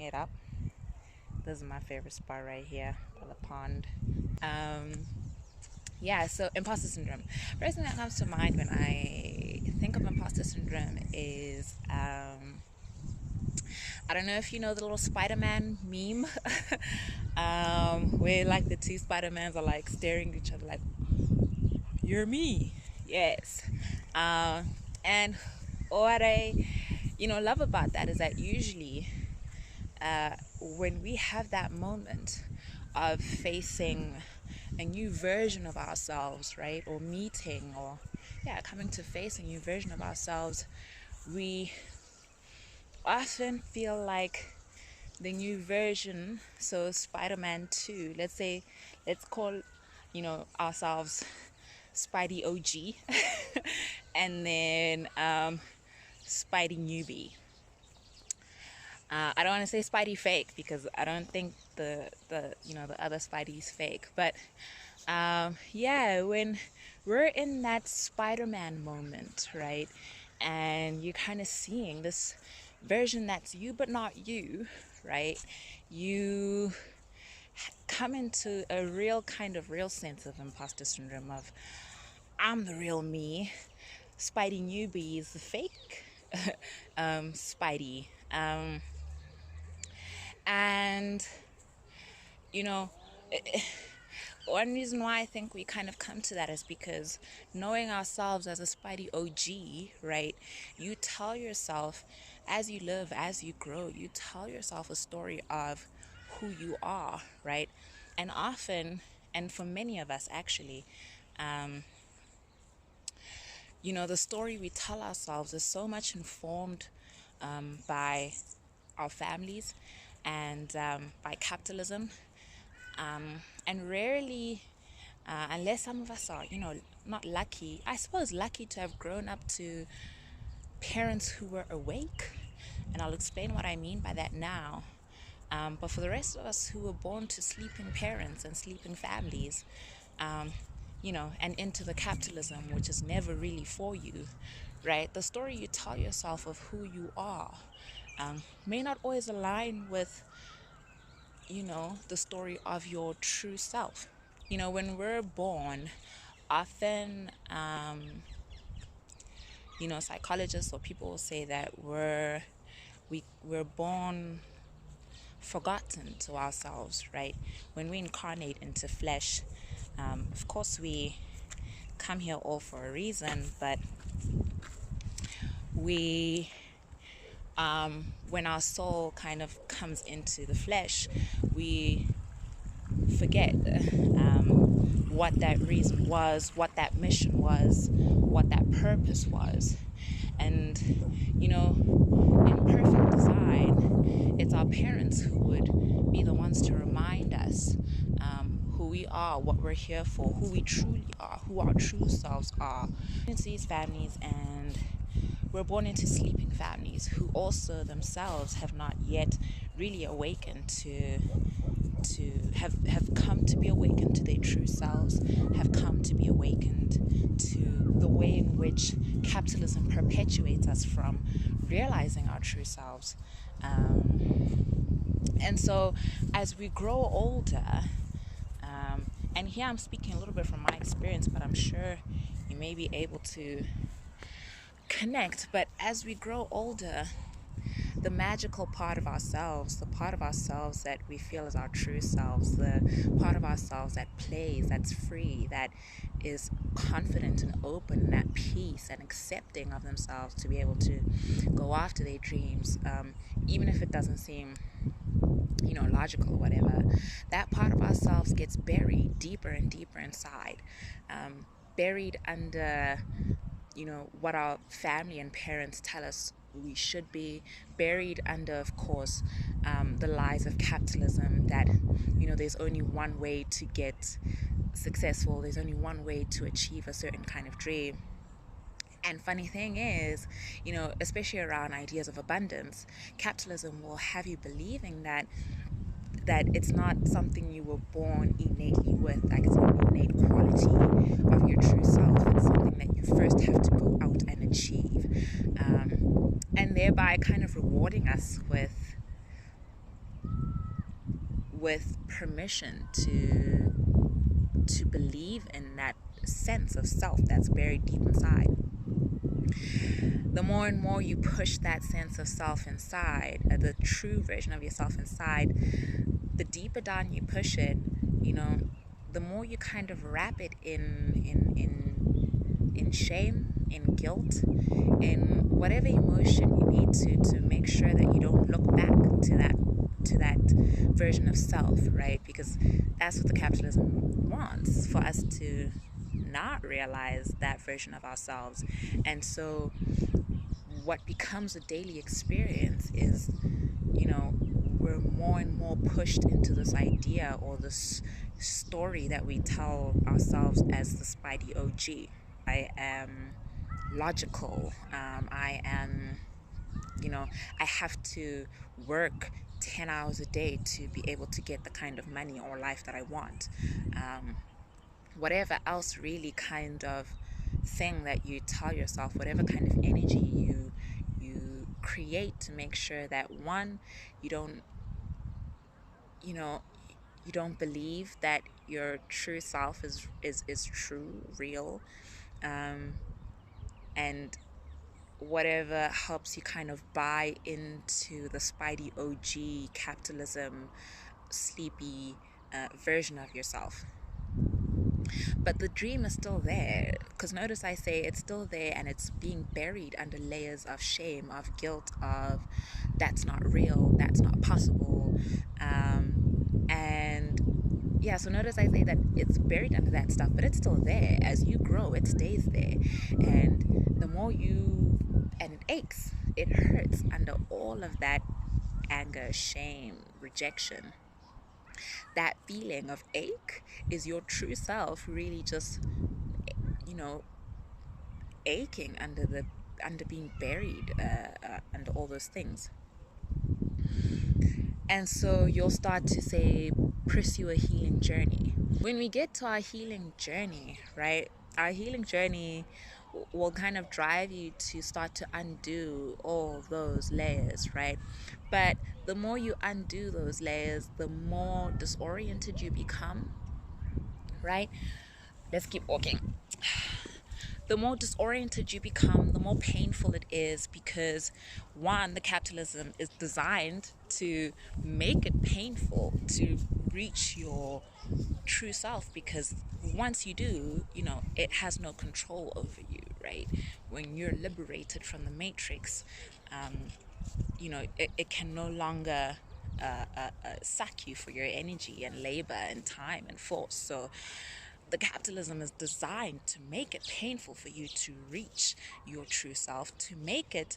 it up. This is my favorite spot right here by the pond. Yeah, so imposter syndrome. First thing that comes to mind when I think of imposter syndrome is I don't know if you know the little Spider-Man meme, where like the two Spider-Mans are like staring at each other like, "You're me." Yes. And what I love about that is that usually when we have that moment of facing a new version of ourselves, right, or meeting, or coming to face a new version of ourselves, we often feel like the new version, so Spider-Man 2, let's call ourselves Spidey OG and then Spidey newbie. I don't want to say Spidey fake because I don't think the other Spidey's fake, but when we're in that Spider-Man moment, right, and you're kind of seeing this version that's you but not you, right, you come into a real sense of imposter syndrome of, I'm the real me, Spidey newbie is the fake Spidey. And one reason why I think we kind of come to that is because knowing ourselves as a Spidey OG, right, you tell yourself, as you live, as you grow, you tell yourself a story of who you are, right? And often, and for many of us actually, the story we tell ourselves is so much informed by our families and by capitalism, and rarely, unless some of us are not lucky, I suppose lucky to have grown up to parents who were awake, and I'll explain what I mean by that now. But for the rest of us who were born to sleeping parents and sleeping families, and into the capitalism, which is never really for you, right? The story you tell yourself of who you are may not always align with, the story of your true self. When we're born, often, psychologists or people will say that we're born forgotten to ourselves, right? When we incarnate into flesh, of course we come here all for a reason, but we when our soul kind of comes into the flesh, we forget what that reason was, what that mission was, what that purpose was. And in perfect design, it's our parents who would be the ones to remind us who we are, what we're here for, who we truly are, who our true selves are. Into these families, and we're born into sleeping families who also themselves have not yet really awakened to have come to be awakened to their true selves, have come to be awakened to the way in which capitalism perpetuates us from realizing our true selves. And so as we grow older, and here I'm speaking a little bit from my experience, but I'm sure you may be able to connect. But as we grow older, the magical part of ourselves, the part of ourselves that we feel is our true selves, the part of ourselves that plays, that's free, that is confident and open and at peace and accepting of themselves to be able to go after their dreams, even if it doesn't seem logical or whatever, that part of ourselves gets buried deeper and deeper inside, buried under what our family and parents tell us we should be, buried under, of course, the lies of capitalism that there's only one way to get successful, there's only one way to achieve a certain kind of dream. And funny thing is, especially around ideas of abundance, capitalism will have you believing that it's not something you were born innately with, like it's an innate quality of your true self. It's something that you first have to go out and achieve, and thereby kind of rewarding us with with permission to believe in that sense of self that's buried deep inside. The more and more you push that sense of self inside, the true version of yourself inside, the deeper down you push it, the more you kind of wrap it in shame, in guilt, in whatever emotion you need to make sure that you don't look back to that version of self, right? Because that's what the capitalism wants, for us to not realize that version of ourselves. And so what becomes a daily experience is, we're more and more pushed into this idea or this story that we tell ourselves as the Spidey OG. I am logical. I am, I have to work 10 hours a day to be able to get the kind of money or life that I want. Whatever else really kind of thing that you tell yourself, whatever kind of energy you create to make sure that, one, you don't you know you don't believe that your true self is true, real, and whatever helps you kind of buy into the Spidey OG capitalism sleepy version of yourself. But the dream is still there, because notice I say it's still there, and it's being buried under layers of shame, of guilt, of that's not real, that's not possible. And yeah, so notice I say that it's buried under that stuff, but it's still there. As you grow, it stays there. And the more and it aches, it hurts under all of that anger, shame, rejection. That feeling of ache is your true self really just, you know, aching under being buried under all those things. And so you'll start to say, pursue a healing journey. When we get to our healing journey, right, our healing journey will kind of drive you to start to undo all those layers, right? But the more you undo those layers, the more disoriented you become, right? Let's keep walking. The more disoriented you become, the more painful it is, because one, the capitalism is designed to make it painful to reach your true self, because once you do, it has no control over you, right? When you're liberated from the matrix, it can no longer suck you for your energy and labor and time and force. So the capitalism is designed to make it painful for you to reach your true self, to make it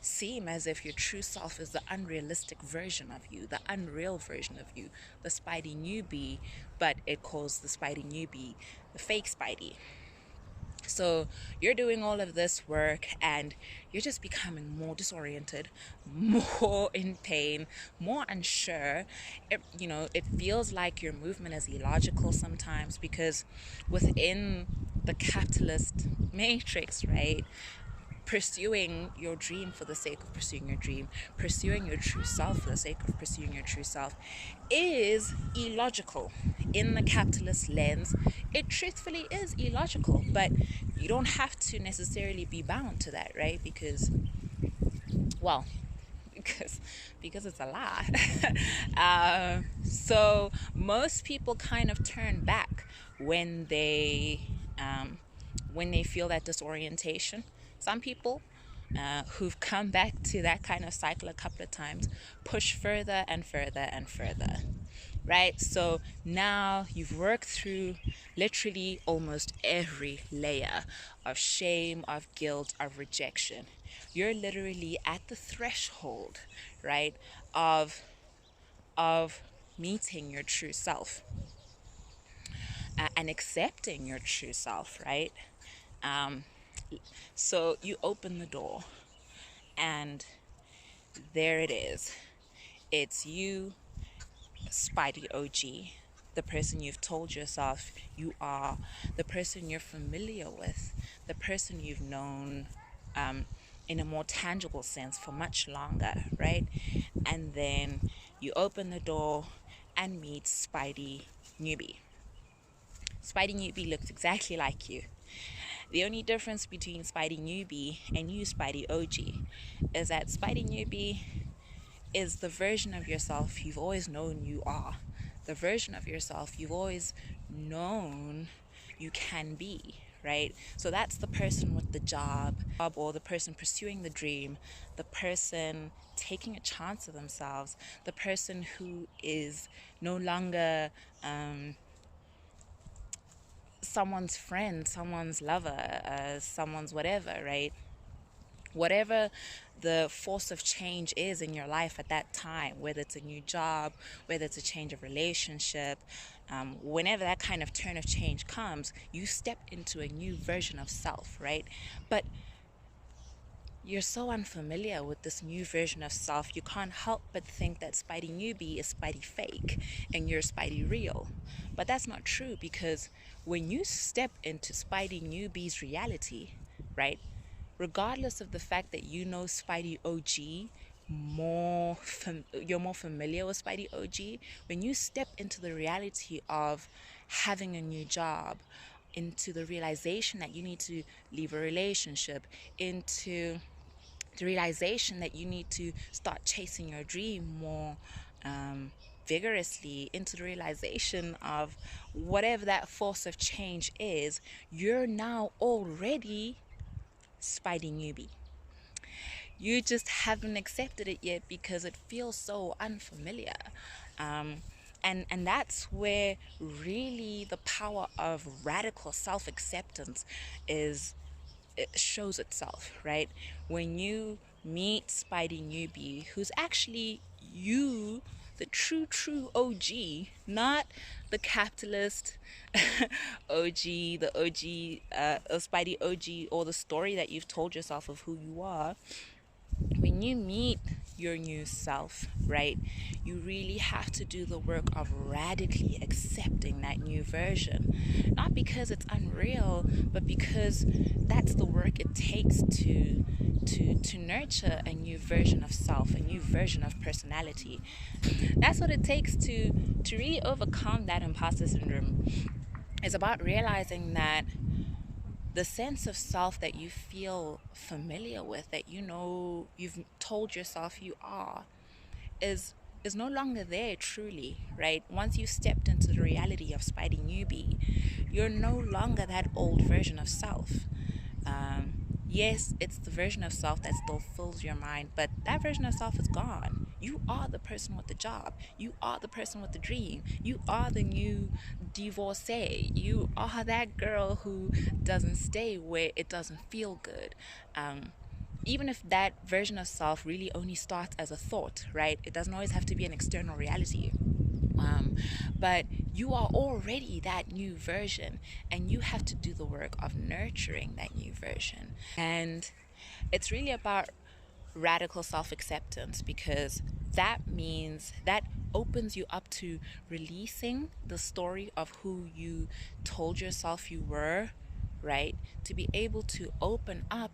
seem as if your true self is the unrealistic version of you, the unreal version of you, the Spidey newbie, but it calls the Spidey newbie the fake Spidey. So you're doing all of this work and you're just becoming more disoriented, more in pain, more unsure. It feels like your movement is illogical sometimes, because within the capitalist matrix, right? Pursuing your dream for the sake of pursuing your dream, pursuing your true self for the sake of pursuing your true self, is illogical. In the capitalist lens, it truthfully is illogical, but you don't have to necessarily be bound to that, right? Because it's a lie. So most people kind of turn back when they feel that disorientation. Some people who've come back to that kind of cycle a couple of times push further and further and further, right? So now you've worked through literally almost every layer of shame, of guilt, of rejection. You're literally at the threshold, right, of meeting your true self and accepting your true self, right? So you open the door, and there it is. It's you, Spidey OG, the person you've told yourself you are, the person you're familiar with, the person you've known in a more tangible sense for much longer, right? And then you open the door and meet Spidey Newbie. Spidey Newbie looks exactly like you. The only difference between Spidey Newbie and you, Spidey OG, is that Spidey Newbie is the version of yourself you've always known you are, the version of yourself you've always known you can be, right? So that's the person with the job, or the person pursuing the dream, the person taking a chance of themselves, the person who is no longer someone's friend, someone's lover, someone's whatever, right? Whatever the force of change is in your life at that time, whether it's a new job, whether it's a change of relationship, whenever that kind of turn of change comes, you step into a new version of self, right? But you're so unfamiliar with this new version of self, you can't help but think that Spidey Newbie is Spidey fake and you're Spidey real. But that's not true, because when you step into Spidey Newbie's reality, right, regardless of the fact that you know Spidey OG you're more familiar with Spidey OG, when you step into the reality of having a new job, into the realization that you need to leave a relationship, into the realization that you need to start chasing your dream more vigorously, into the realization of whatever that force of change is, you're now already Spidey Newbie. You just haven't accepted it yet because it feels so unfamiliar. And that's where really the power of radical self-acceptance it shows itself, right? When you meet Spidey Newbie, who's actually you, the true OG, not the capitalist OG, the OG, Spidey OG, or the story that you've told yourself of who you are. When you meet your new self, right, you really have to do the work of radically accepting that new version. Not because it's unreal, but because that's the work it takes to nurture a new version of self, a new version of personality. That's what it takes to really overcome that imposter syndrome. It's about realizing that the sense of self that you feel familiar with, that you know you've told yourself you are, is no longer there truly, right? Once you stepped into the reality of Spidey Newbie, you're no longer that old version of self. Yes, it's the version of self that still fills your mind, but that version of self is gone. You are the person with the job. You are the person with the dream. You are the new divorcee. You are that girl who doesn't stay where it doesn't feel good. Even if that version of self really only starts as a thought, right? It doesn't always have to be an external reality. But you are already that new version, and you have to do the work of nurturing that new version. And it's really about radical self-acceptance, because that means that opens you up to releasing the story of who you told yourself you were, right? To be able to open up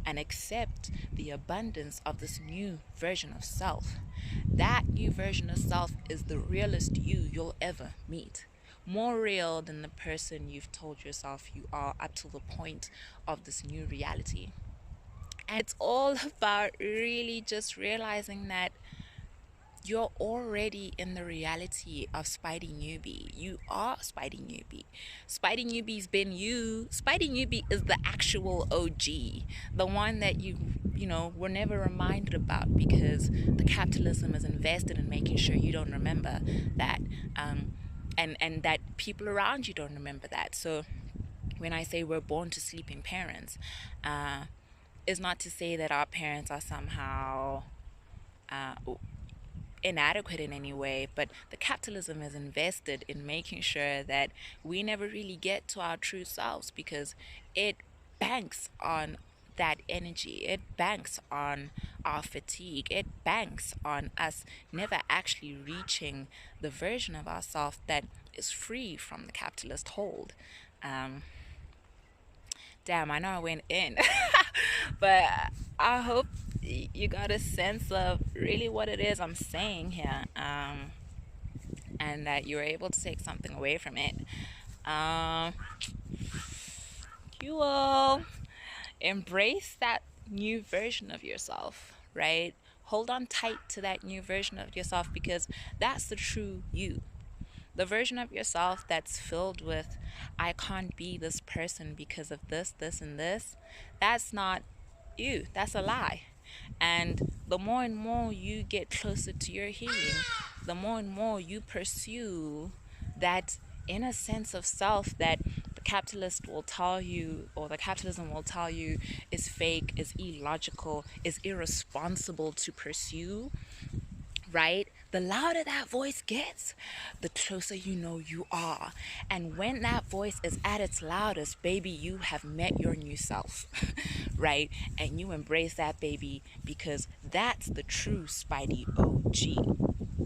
and accept the abundance of this new version of self. That new version of self is the realest you'll ever meet. More real than the person you've told yourself you are up to the point of this new reality. And it's all about really just realizing that you're already in the reality of Spidey Newbie. You are Spidey Newbie. Spidey Newbie's been you. Spidey Newbie is the actual OG, the one that you know, were never reminded about because the capitalism is invested in making sure you don't remember that, and that people around you don't remember that. So when I say we're born to sleeping parents, is not to say that our parents are somehow inadequate in any way, but the capitalism is invested in making sure that we never really get to our true selves, because it banks on that energy, it banks on our fatigue, it banks on us never actually reaching the version of ourselves that is free from the capitalist hold. Damn, I know I went in. But I hope you got a sense of really what it is I'm saying here, and that you're able to take something away from it. Um, you will embrace that new version of yourself, right? Hold on tight to that new version of yourself, because that's the true you. The version of yourself that's filled with, I can't be this person because of this, this, and this, that's not you. That's a lie. And the more and more you get closer to your healing, the more and more you pursue that inner sense of self that the capitalist will tell you, or the capitalism will tell you, is fake, is illogical, is irresponsible to pursue, right? The louder that voice gets, the closer you know you are. And when that voice is at its loudest, baby, you have met your new self, right? And you embrace that, baby, because that's the true Spidey OG.